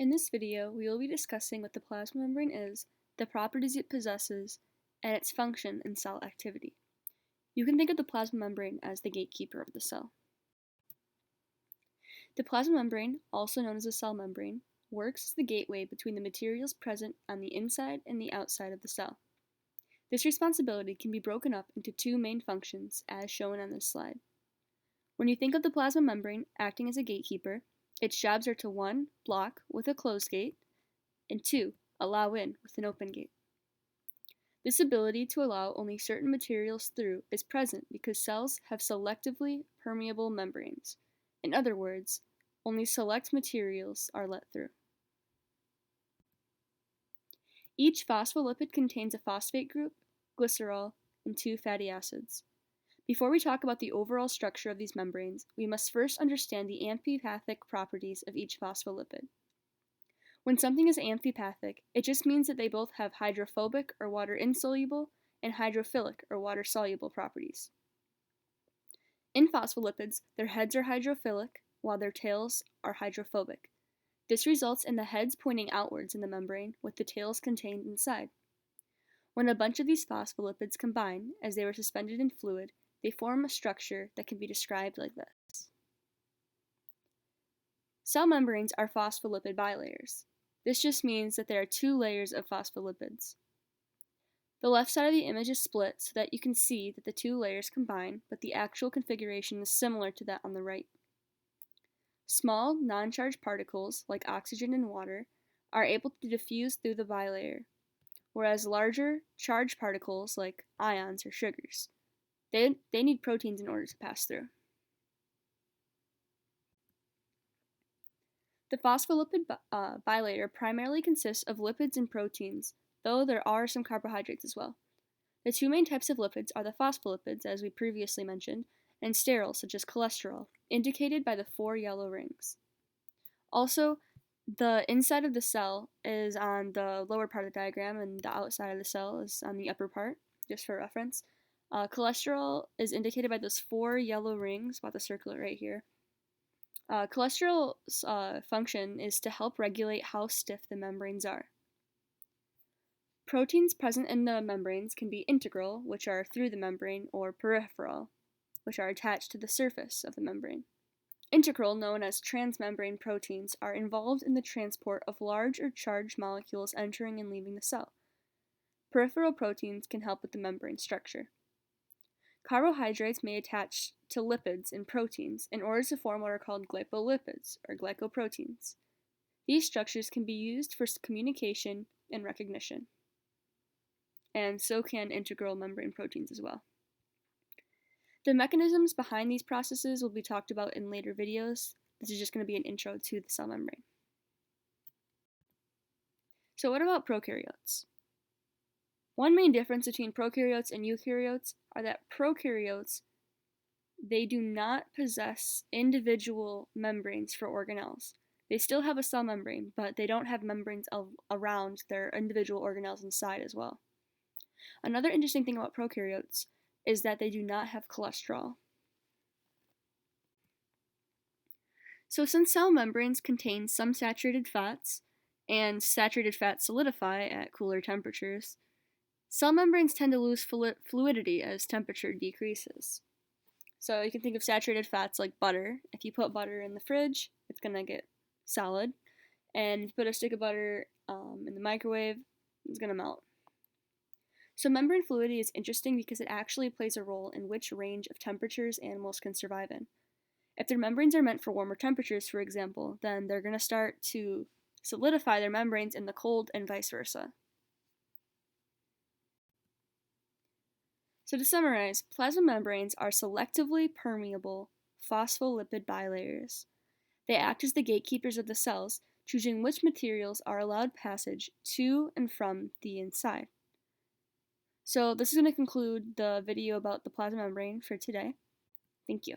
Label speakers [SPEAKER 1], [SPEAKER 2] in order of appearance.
[SPEAKER 1] In this video, we will be discussing what the plasma membrane is, the properties it possesses, and its function in cell activity. You can think of the plasma membrane as the gatekeeper of the cell. The plasma membrane, also known as the cell membrane, works as the gateway between the materials present on the inside and the outside of the cell. This responsibility can be broken up into two main functions, as shown on this slide. When you think of the plasma membrane acting as a gatekeeper, its jobs are to 1. Block with a closed gate, and 2. Allow in with an open gate. This ability to allow only certain materials through is present because cells have selectively permeable membranes. In other words, only select materials are let through. Each phospholipid contains a phosphate group, glycerol, and 2 fatty acids. Before we talk about the overall structure of these membranes, we must first understand the amphipathic properties of each phospholipid. When something is amphipathic, it just means that they both have hydrophobic or water-insoluble and hydrophilic or water-soluble properties. In phospholipids, their heads are hydrophilic, while their tails are hydrophobic. This results in the heads pointing outwards in the membrane, with the tails contained inside. When a bunch of these phospholipids combine, as they were suspended in fluid, they form a structure that can be described like this. Cell membranes are phospholipid bilayers. This just means that there are 2 layers of phospholipids. The left side of the image is split so that you can see that the 2 layers combine, but the actual configuration is similar to that on the right. Small, non-charged particles, like oxygen and water, are able to diffuse through the bilayer, whereas larger, charged particles, like ions or sugars, they need proteins in order to pass through. The phospholipid bilayer primarily consists of lipids and proteins, though there are some carbohydrates as well. The 2 main types of lipids are the phospholipids, as we previously mentioned, and sterols, such as cholesterol, indicated by the 4 yellow rings. Also, the inside of the cell is on the lower part of the diagram, and the outside of the cell is on the upper part, just for reference. Cholesterol is indicated by those 4 yellow rings, about to circle it right here. Cholesterol's function is to help regulate how stiff the membranes are. Proteins present in the membranes can be integral, which are through the membrane, or peripheral, which are attached to the surface of the membrane. Integral, known as transmembrane proteins, are involved in the transport of large or charged molecules entering and leaving the cell. Peripheral proteins can help with the membrane structure. Carbohydrates may attach to lipids and proteins in order to form what are called glycolipids, or glycoproteins. These structures can be used for communication and recognition, and so can integral membrane proteins as well. The mechanisms behind these processes will be talked about in later videos. This is just going to be an intro to the cell membrane. So what about prokaryotes? One main difference between prokaryotes and eukaryotes are that prokaryotes, they do not possess individual membranes for organelles. They still have a cell membrane, but they don't have membranes around their individual organelles inside as well. Another interesting thing about prokaryotes is that they do not have cholesterol. So since cell membranes contain some saturated fats, and saturated fats solidify at cooler temperatures, cell membranes tend to lose fluidity as temperature decreases. So you can think of saturated fats like butter. If you put butter in the fridge, it's going to get solid. And if you put a stick of butter in the microwave, it's going to melt. So membrane fluidity is interesting because it actually plays a role in which range of temperatures animals can survive in. If their membranes are meant for warmer temperatures, for example, then they're going to start to solidify their membranes in the cold and vice versa. So to summarize, plasma membranes are selectively permeable phospholipid bilayers. They act as the gatekeepers of the cells, choosing which materials are allowed passage to and from the inside. So this is going to conclude the video about the plasma membrane for today. Thank you.